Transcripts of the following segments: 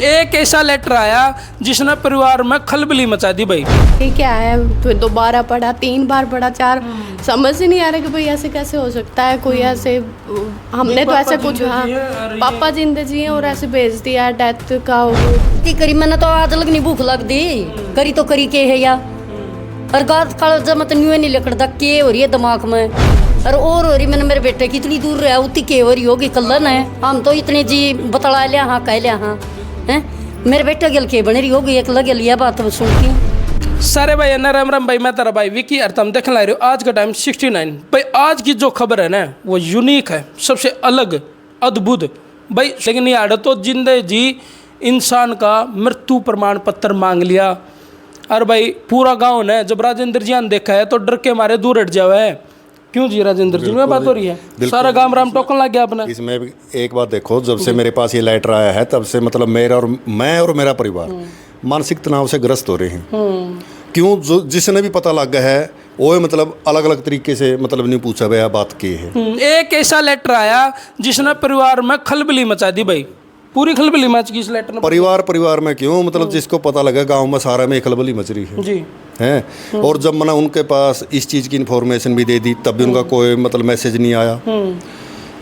एक ऐसा लेटर आया जिसने परिवार में खलबली मचा दी भाई। ये क्या है, फिर दोबारा पढ़ा, 3 बार पढ़ा, 4, समझ ही नहीं आ रहा कि भाई ऐसे कैसे हो सकता है। कोई ऐसे, हमने तो ऐसा कुछ, हाँ पापा जिंदे जी हैं और ऐसे भेज दिया डेथ का। की करी मैंने तो आज लगनी भूख लग दी, करी तो करी के है या और गात काल जमत न्यू नहीं लकड़दा के हो रही है दिमाग में और हो रही। मैंने मेरे बेटे की इतनी दूर रहा उतनी के हो रही होगी कलन है। हम तो इतने जी बतला लिया, हाँ कह लिया, हाँ हैं मेरे बेटे गल के बन रही होगी एक लगे लिया बात सुन के। सारे भाई ना, राम राम भाई, मैं तेरा भाई विकी तुम देखने ला रहे हो आज का टाइम 69 भाई। आज की जो खबर है ना वो यूनिक है, सबसे अलग अद्भुत भाई। लेकिन ये आड़ तो जिंदे जी इंसान का मृत्यु प्रमाण पत्र मांग लिया। और भाई पूरा गांव ने जब राजेंद्र जी ने देखा है तो डर के मारे दूर हट जावे है। क्यों जी राजेंद्र जी में बात हो रही है, सारा गांव राम टोकन लग गया अपना। इसमें एक बात देखो, जब से मेरे पास ये लेटर आया है तब से मतलब मैं और मेरा परिवार मानसिक तनाव से ग्रस्त हो रहे हैं। क्यों, जो जिसने भी पता लग गया है वो मतलब अलग अलग तरीके से मतलब नहीं पूछा भैया बात की है। एक ऐसा लेटर आया जिसने परिवार में खलबली मचा दी भाई, पूरी खलबली मच गई इस लेटर में। परिवार में क्यों, मतलब जिसको पता लगा गांव में सारा में खलबली मच रही है जी हैं। और जब मैंने उनके पास इस चीज़ की इन्फॉर्मेशन भी दे दी तब भी उनका कोई मतलब मैसेज नहीं आया।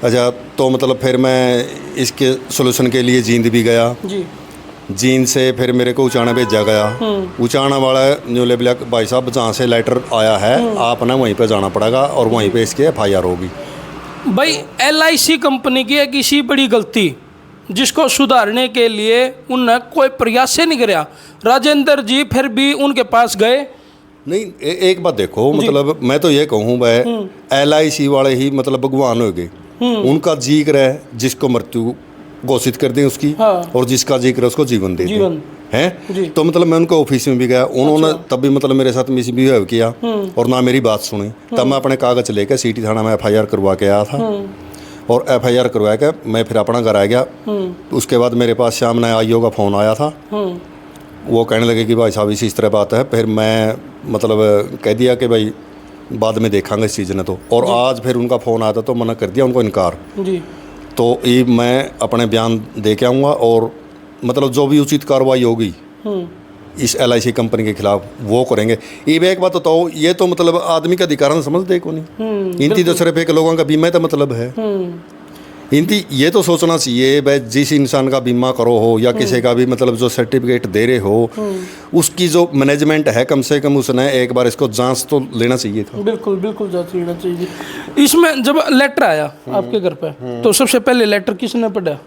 अच्छा, तो मतलब फिर मैं इसके सोल्यूशन के लिए जींद भी गया जी। जींद से फिर मेरे को उचाना भेजा गया। उचाना वाला न्यू लेवल भाई साहब जहाँ से लेटर आया है आपने वहीं पे जाना पड़ेगा और वहीं पे इसकी FIR होगी। भाई LIC कंपनी की एक इसी बड़ी गलती जिसको सुधारने के लिए उन्होंने कोई प्रयास ही नहीं किया। राजेंद्र जी फिर भी उनके पास गए नहीं। एक बात देखो, मतलब मैं तो ये कहूँ भाई LIC वाले ही मतलब भगवान हो गए। उनका जिक्र है जिसको मृत्यु घोषित कर दें उसकी, हाँ। और जिसका जिक्र है उसको जीवन दे दें हैं। तो मतलब मैं उनके ऑफिस में भी गया, उन्होंने तब भी मतलब मेरे साथ मिसबिहेव किया और ना मेरी बात सुनी। तब मैं अपने कागज लेकर सिटी थाना में FIR करवा के आया था और FIR करवा के मैं फिर अपना घर आ गया। उसके बाद मेरे पास शाम ने IO का फ़ोन आया था। वो कहने लगे कि भाई साहब इस तरह बात है। फिर मैं मतलब कह दिया कि भाई बाद में देखांगे इस चीज़ ने तो। और आज फिर उनका फ़ोन आया था तो मना कर दिया उनको इनकार जी। तो ये मैं अपने बयान दे के आऊँगा और मतलब जो भी उचित कार्रवाई होगी इस LIC कंपनी के खिलाफ वो करेंगे। ये एक बात बताओ, ये तो मतलब आदमी का अधिकार समझ दे को नहीं। इनकी तो सिर्फ एक लोगों का बीमा का मतलब है। इनकी ये तो सोचना चाहिए भाई जिस इंसान का बीमा करो हो या किसी का भी मतलब जो सर्टिफिकेट दे रहे हो उसकी जो मैनेजमेंट है कम से कम उसने एक बार इसको जांच तो लेना चाहिए था। बिल्कुल बिल्कुल जांच लेना चाहिए। इसमें जब लेटर आया आपके घर पे तो सबसे पहले लेटर किसने पढ़ा?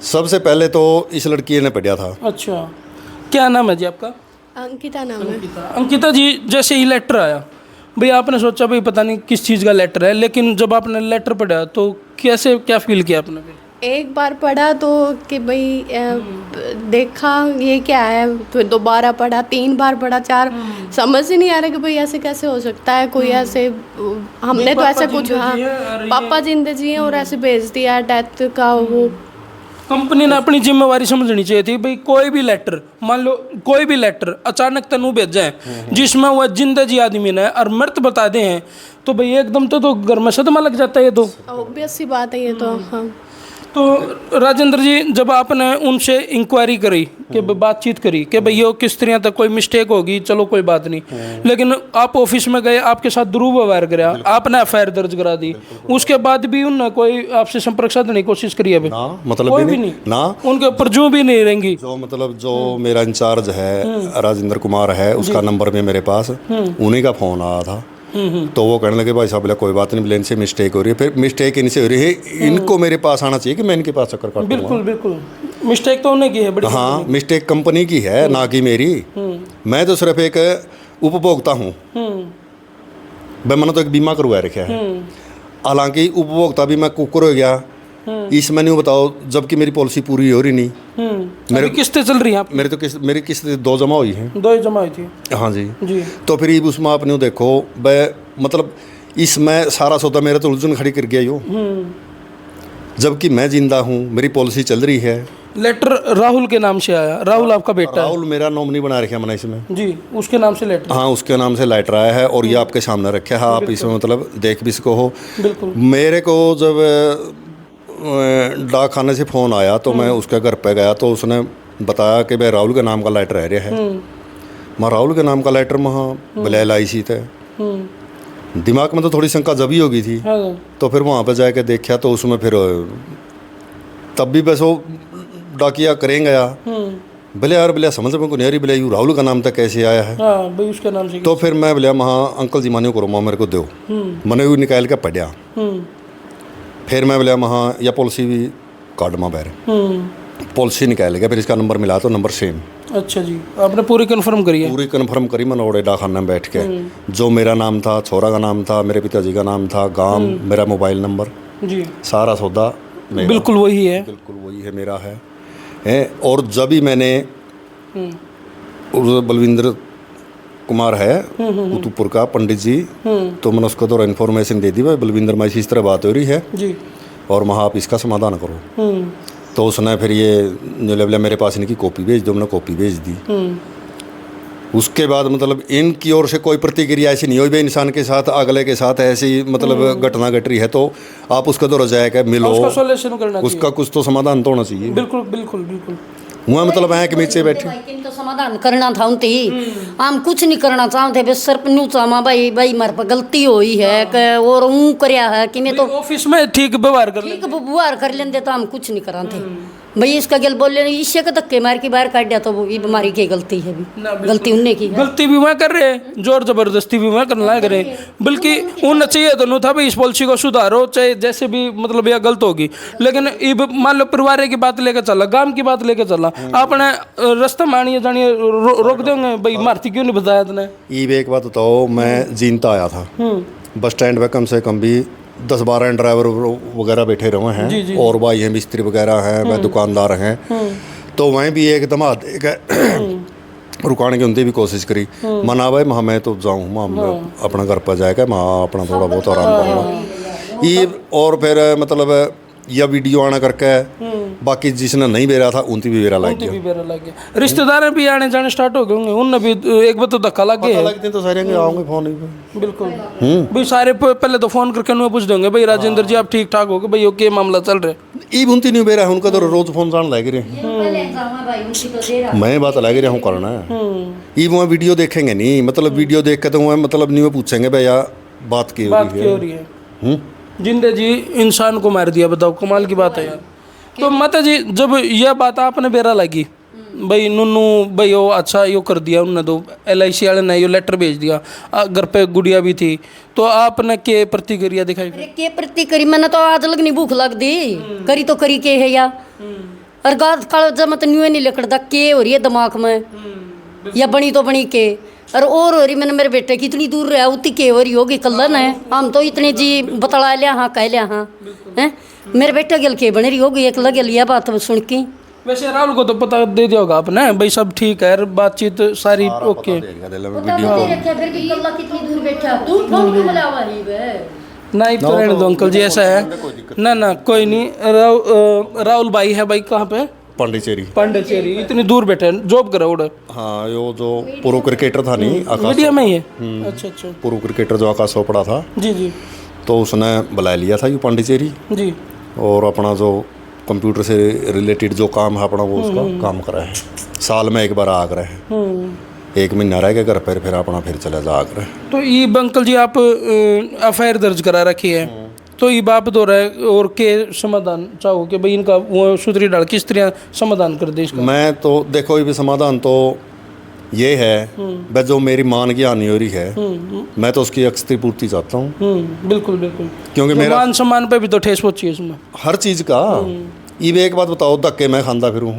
सबसे पहले तो इस लड़की ने पढ़ा था। अच्छा, क्या नाम है जी आपका? अंकिता नाम है। अंकिता जी, जैसे ही लेटर आया भाई आपने सोचा भाई पता नहीं किस चीज़ का लेटर है, लेकिन जब आपने लेटर पढ़ा तो कैसे क्या फील किया आपने? एक बार पढ़ा तो कि भाई देखा ये क्या है, फिर दोबारा पढ़ा, 3 बार पढ़ा, 4, समझ ही नहीं आ रहा कि भाई ऐसे कैसे हो सकता है। कोई ऐसे, हमने तो ऐसा कुछ, हाँ पापा जिंदे जी हैं और ऐसे भेज दिया डेथ का। वो कंपनी ने अपनी जिम्मेवारी समझनी चाहिए थी भाई। कोई भी लेटर, मान लो कोई भी लेटर अचानक तनु भेजा है जिसमें वह जिंदा जी आदमी ने और मृत बता दे हैं तो भाई एकदम तो घर में सदमा लग जाता है। ये तो ऑब्वियस सी बात है ये तो। हाँ तो राजेंद्र जी, जब आपने उनसे इंक्वायरी करी कि बातचीत करी कि भाई ये किस तरह तक कोई मिस्टेक होगी, चलो कोई बात नहीं, लेकिन आप ऑफिस में गए, आपके साथ दुर्व्यवहार कराया, आपने FIR दर्ज करा दी, उसके बाद भी उन्होंने कोई आपसे संपर्क साधने की कोशिश करी? अभी मतलब कोई भी नहीं ना, उनके ऊपर जो भी नहीं रहेंगी। जो मतलब जो मेरा इंचार्ज है राजेंद्र कुमार है, उसका नंबर भी मेरे पास, उन्हीं का फ़ोन आया था। तो वो कहने लगे भाई साहब बोला कोई बात नहीं, प्लेन से मिस्टेक हो रही है। फिर मिस्टेक इनसे हो रही है, इनको मेरे पास आना चाहिए कि मैं इनके पास चक्कर काटूंगा। बिल्कुल बिल्कुल, मिस्टेक तो उन्हें की है बड़ी। हाँ, मिस्टेक कंपनी की है ना कि मेरी। मैं तो सिर्फ एक उपभोक्ता हूँ। मैंने तो एक बीमा करवाया रखा है, हालांकि उपभोक्ता भी मैं कुकर हो गया। इस मैंने बताओ जबकि मेरी पॉलिसी पूरी हो रही नहीं। मेरी किस्तें चल रही हैं मेरी किस्तें 2 जमा हुई हैं। 2 ही जमा हुई थी। हाँ जी। तो फिर उसमें आपने देखो मतलब इसमें सारा सौदा मेरा तो उलझन खड़ी कर गया यो, जबकि मैं जिंदा हूँ, मेरी पॉलिसी चल रही है। लेटर राहुल के नाम से आया। राहुल आपका बेटा? राहुल मेरा नॉमिनी बना रखा मैंने इसमें जी, उसके नाम से लेटर? हाँ, उसके नाम से लेटर आया है और ये आपके सामने रखा है। आप इसमें मतलब देख भी सको हो। बिल्कुल। मेरे को जब डाक खाने से फ़ोन आया तो मैं उसके घर पे गया तो उसने बताया कि भाई राहुल के नाम का लेटर रह है। मैं राहुल के नाम का लेटर वहाँ भले LIC थे। दिमाग में तो थोड़ी शंका जब ही हो गई थी। हाँ तो फिर वहाँ पे जाके देखा तो उसमें फिर तब भी बस वो डाकिया करेंगे या भले यार भले समझ में को नहीं आ रही भले यू राहुल का नाम तक कैसे आया है। हाँ भाई उसके नाम से तो फिर मैं बोलिया वहाँ अंकल जी मानियो करो माँ मेरे को दो। मैंने वो निकाल के पढ़िया। फिर मैं बोलिया वहाँ या पॉलिसी भी कार्ड में बैर पॉलिसी निकाल गया। फिर इसका नंबर मिला तो नंबर सेम। अच्छा जी, आपने पूरी कन्फर्म करी है? पूरी कन्फर्म करी मैंने ओडे डाकखाने में बैठ के। जो मेरा नाम था, छोरा का नाम था, मेरे पिताजी का नाम था, गांव, मेरा मोबाइल नंबर, जी सारा सौदा मेरा। बिल्कुल वही है। बिल्कुल वही है, मेरा है। और जब भी मैंने उस बलविंदर कुमार है कुतुबपुर का पंडित जी, तो मैंने उसको तो इन्फॉर्मेशन दे दी भाई बलविंदर माई से इस तरह बात हो रही है जी, और वहाँ आप इसका समाधान करो। तो उसने फिर ये बोला मेरे पास इनकी कॉपी भेज दो। मैंने कॉपी भेज दी। उसके बाद मतलब इनकी ओर से कोई प्रतिक्रिया ऐसी नहीं हुई भाई इंसान के साथ अगले के साथ ऐसी मतलब घटना घट रही है तो आप उसका तो रजाए के मिलो, उसका सॉल्यूशन करना चाहिए। उसका कुछ तो समाधान तो होना चाहिए। बिल्कुल बिल्कुल बिल्कुल। वहाँ मतलब है कि नीचे बैठे भाई तो समाधान करना था उनती। हम कुछ नहीं करना चाहते बस सर न्यू चामा भाई भाई मारे पर गलती हुई है कि और ऊँ करया है कि मैं तो ऑफिस में ठीक व्यवहार कर ले। ठीक बुआर कर लेंदे तो हम कुछ नहीं करा थे भाई। इसका गल बोल लेने इससे के धक्के मार के बाहर काट दिया तो वो ये बीमारी की गलती है भी। गलती उनने की है। गलती भी वहाँ कर रहे हैं, जोर जबरदस्ती भी वहाँ करना लग रहे हैं। बल्कि उन्हें चाहिए तो नहीं था भाई इस पॉलिसी को सुधारो, चाहे जैसे भी मतलब यह गलत होगी। लेकिन ये मान लो परिवार की बात लेकर चला, गांव की बात लेकर चला, आपने रास्ता मानिए जानिए रोक देंगे भाई मारती क्यों नहीं बताया तुमने? ये एक बात बताओ, मैं जीनता आया था बस स्टैंड पे कम से कम भी 10-12 ड्राइवर वगैरह बैठे रहे हैं और भाई हैं मिस्त्री वगैरह हैं, वह दुकानदार हैं। तो वहीं भी एक दमाद एक रुकाने की उनकी भी कोशिश करी। मना भाई मैं तो जाऊँ मैं अपना घर पर जाएगा, मैं अपना थोड़ा बहुत आराम करूँगा ये। और फिर मतलब या वीडियो आना करके बाकी जिसने नहीं बेरा था उनकी भी बेरा लग गया। रिश्तेदार भी आने जाने स्टार्ट हो गए होंगे, उनने भी एक बार तो धक्का लग गया। लगते तो सारे आऊंगे फोन बिल्कुल भाई सारे पहले तो फोन करके उन्हें पूछ देंगे भाई राजेंद्र जी आप ठीक ठाक हो गए भाई, ओके मामला चल रहा है। ई बुनती नहीं बेरा है उनका तो रोज फोन जान लग रहे। मैं बात लग रहा हूँ करना है ये वहाँ वीडियो देखेंगे नहीं, मतलब वीडियो देख के तो वहाँ मतलब नहीं वो पूछेंगे भैया बात की हो रही है। जिंदे जी इंसान को मार दिया, बताओ कमाल की बात है यार। तो माता जी जब यह बात आपने बेरा लगी भाई नुनू भाई वो अच्छा यो कर दिया उन्होंने तो LIC वाले ने यो लेटर भेज दिया, घर पे गुड़िया भी थी, तो आपने के प्रतिक्रिया दिखाई? के प्रतिक्रिया मैंने तो आज लग नहीं भूख लग दी करी तो करी के है या और गात काल जब मत न्यू नहीं लकड़दा के हो रही है दिमाग में या बनी तो बनी के और हो रही मैंने मेरे बेटे की इतनी दूर रहा उतनी के हो रही होगी कल्लन है। हम तो इतने जी बतला लिया हाँ कह लिया हाँ हैं मेरे बेटे गल के बन रही होगी एक लगे लिया बात सुन के। वैसे राहुल को तो पता दे दिया होगा आपने भाई सब ठीक है बातचीत सारी ओके। नहीं तो रहने दो अंकल जी ऐसा है ना ना कोई नहीं। राहुल भाई है भाई कहाँ पे? पांडिचेरी इतनी दूर बैठे जॉब करा उड़। हाँ यो जो प्रो क्रिकेटर था नहीं मीडिया में ही है। अच्छा अच्छा प्रो क्रिकेटर जो आकाश चोपड़ा था जी जी, तो उसने बुला लिया था ये पांडिचेरी जी और अपना जो कंप्यूटर से रिलेटेड जो काम है अपना वो उसका काम करा है। साल में एक बार आगरा है, 1 महीना रह गया घर पर फिर अपना फिर चला जा आगरा। तो ये अंकल जी आप FIR दर्ज करा रखी है, तो ये बाप तो रहे और के समाधान चाहो कि भाई इनका वो सूत्री डाल किस तरह समाधान कर दे इसका? मैं तो देखो ये भी समाधान तो ये है बस जो मेरी मान की हानि हो रही है मैं तो उसकी क्षतिपूर्ति चाहता हूँ। बिल्कुल बिल्कुल, क्योंकि मेरा मान सम्मान पे भी तो ठेस पहुंची है इसमें हर चीज़ का। ये भी एक बात बताओ धक्के मैं खांदा फिरूँ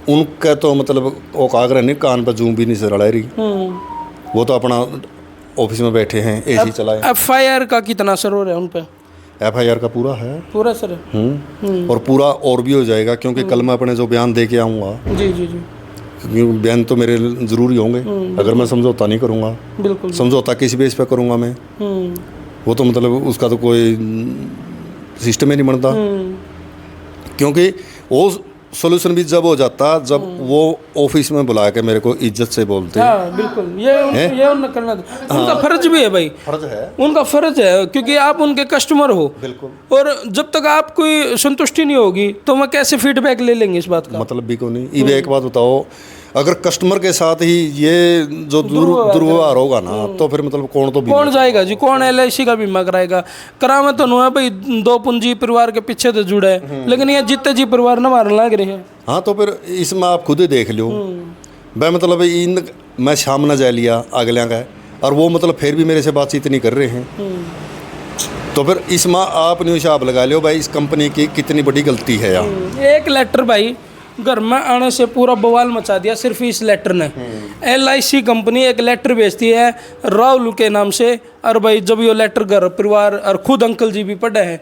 उनका तो मतलब वो कागरा नहीं कान पर जूम भी नहीं से रड़ा रही, वो तो अपना ऑफिस में बैठे हैं AC चलाए। FIR का कितना असर हो रहा है उन पर? FIR का पूरा है, पूरा सर और पूरा और भी हो जाएगा क्योंकि कल मैं अपने जो बयान दे के आऊँगा जी जी जी, क्योंकि बयान तो मेरे ज़रूरी होंगे। अगर मैं समझौता नहीं करूँगा, बिल्कुल समझौता किस बेस पे करूँगा मैं, वो तो मतलब उसका तो कोई सिस्टम ही नहीं बनता। क्योंकि वो सोल्यूशन भी जब हो जाता जब वो ऑफिस में बुला के मेरे को इज्जत से बोलते। हाँ बिल्कुल, ये उन्हें करना उनका फर्ज भी है भाई, फर्ज है, उनका फर्ज है, क्योंकि आप उनके कस्टमर हो। बिल्कुल। और जब तक आप कोई संतुष्टि नहीं होगी तो मैं कैसे फीडबैक ले लेंगे इस बात का? मतलब भी को नहीं। ये एक बात बताओ, अगर कस्टमर के साथ ही ये जो दुर्व्यवहार होगा ना, तो फिर मतलब कौन जाएगा जी, कौन LIC का बीमा कराएगा? करावे तो नहीं है भाई, दो पूंजी परिवार के पीछे तो जुड़ा है, लेकिन ये जितने जी परिवार न मारने लग रहे हैं। हाँ, तो फिर इसमें आप खुद ही देख लो। मैं मतलब मैं सामने जा लिया अगलियाँ का, और वो मतलब फिर भी मेरे से बातचीत नहीं कर रहे हैं, तो फिर इसमें आप न्यू हिसाब लगा लो भाई, इस कंपनी की कितनी बड़ी गलती है यहाँ। एक लेटर भाई घर में आने से पूरा बवाल मचा दिया सिर्फ इस लेटर ने। LIC कंपनी एक लेटर भेजती है राहुल के नाम से, और भाई जब ये लेटर घर परिवार और खुद अंकल जी भी पढ़े हैं,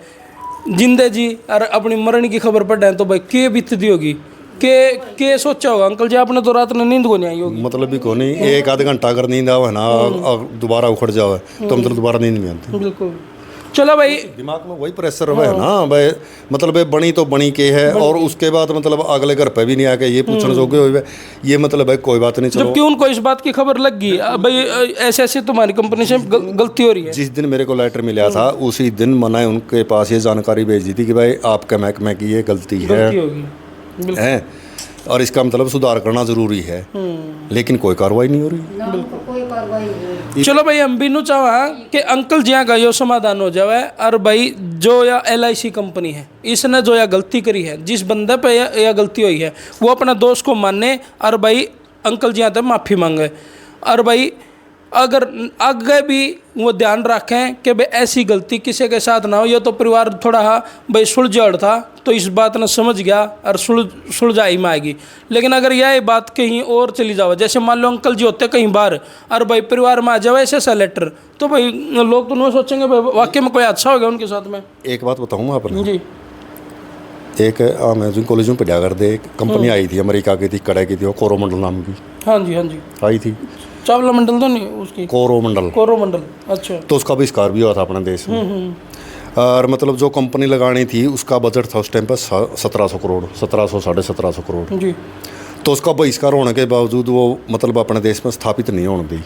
जिंदे जी और अपनी मरण की खबर पढ़े हैं, तो भाई के बीतती होगी, के सोचा होगा अंकल जी आपने तो रात में नींद को नहीं आई होगी। मतलब भी को नहीं, एक आध घंटा अगर नींद आवे ना और दोबारा उखड़ जावे तो मतलब दोबारा नींद नहीं आती। बिल्कुल। चलो भाई, दिमाग में वही प्रेशर है ना भाई, मतलब बनी तो बनी के है, और उसके बाद मतलब अगले घर पे भी नहीं आके ये पूछने जोगे हुए, ये मतलब भाई कोई बात नहीं। चलो, जबकि उनको इस बात की खबर लग गई भाई ऐसे ऐसे तुम्हारी कंपनी से गलती हो रही है। जिस दिन मेरे को लेटर मिला था उसी दिन मैंने उनके पास ये जानकारी भेज दी थी कि भाई आपके महकमे की ये गलती है, और इसका मतलब सुधार करना जरूरी है, लेकिन कोई कार्रवाई नहीं हो रही। चलो भाई, हम भी नु चाहा कि अंकल जी का यो समाधान हो जाए, और भाई जो या LIC कंपनी है इसने जो या गलती करी है, जिस बंदे पे या गलती हुई है, वो अपना दोस्त को माने और भाई अंकल जी तक माफ़ी मांगे, और भाई अगर आगे भी वो ध्यान रखें कि भाई ऐसी गलती किसी के साथ ना हो। ये तो परिवार थोड़ा भाई सुलझाड़ था तो इस बात ने समझ गया और सुलझाई में आएगी, लेकिन अगर यह बात कहीं और चली जाए, जैसे मान लो अंकल जी होते कहीं बाहर और भाई परिवार में आ जाए ऐसा लेटर, तो भाई लोग तो नहीं सोचेंगे भाई वाकई में कोई अच्छा हो गया उनके साथ में। एक बात बताऊँ मैं आपने जी, एक अमेजिंग कॉलेज में पढ़ा कर दे, एक कंपनी आई थी अमेरिका की थी, कड़े की थी, वो कोरोमंडल नाम की। हाँ जी, हाँ जी, आई थी चावला मंडल तो नहीं उसकी, कोरोमंडल। अच्छा, तो उसका आविष्कार भी हुआ था अपने देश में, और मतलब जो कंपनी लगानी थी उसका बजट था उस टाइम पर 1700 करोड़, 1700 साढ़े 1700 करोड़ जी। तो उसका बहिष्कार होने के बावजूद वो मतलब अपने देश में स्थापित नहीं होने दी।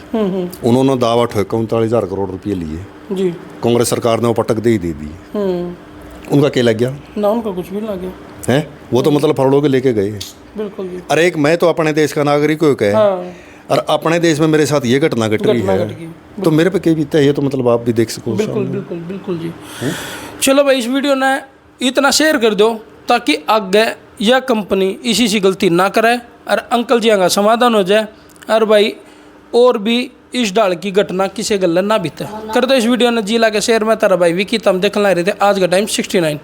उन्होंने दावा ठोका 39,000 करोड़ रुपये लिए जी, कांग्रेस सरकार ने वो पटक दे ही दे दी। उनका क्या लग गया ना, उनका कुछ भी लग गया है, वो तो मतलब फरड़ों के लेके गए। बिल्कुल जी। अरे एक मैं तो अपने देश का नागरिक हो गए, और अपने देश में मेरे साथ ये घटना घट रही है, तो मेरे पे क्या बीतता है ये तो मतलब आप भी देख सको। बिल्कुल बिल्कुल बिल्कुल जी। चलो भाई, इस वीडियो ने इतना शेयर कर दो ताकि आगे यह कंपनी इसी सी गलती ना करे और अंकल जी का समाधान हो जाए, और भाई और भी इस डाल की घटना किसी गल ना बीते कर दो। इस वीडियो ने जिला के शेयर में तारा भाई विकी तम देखना रहे थे। आज का टाइम 69।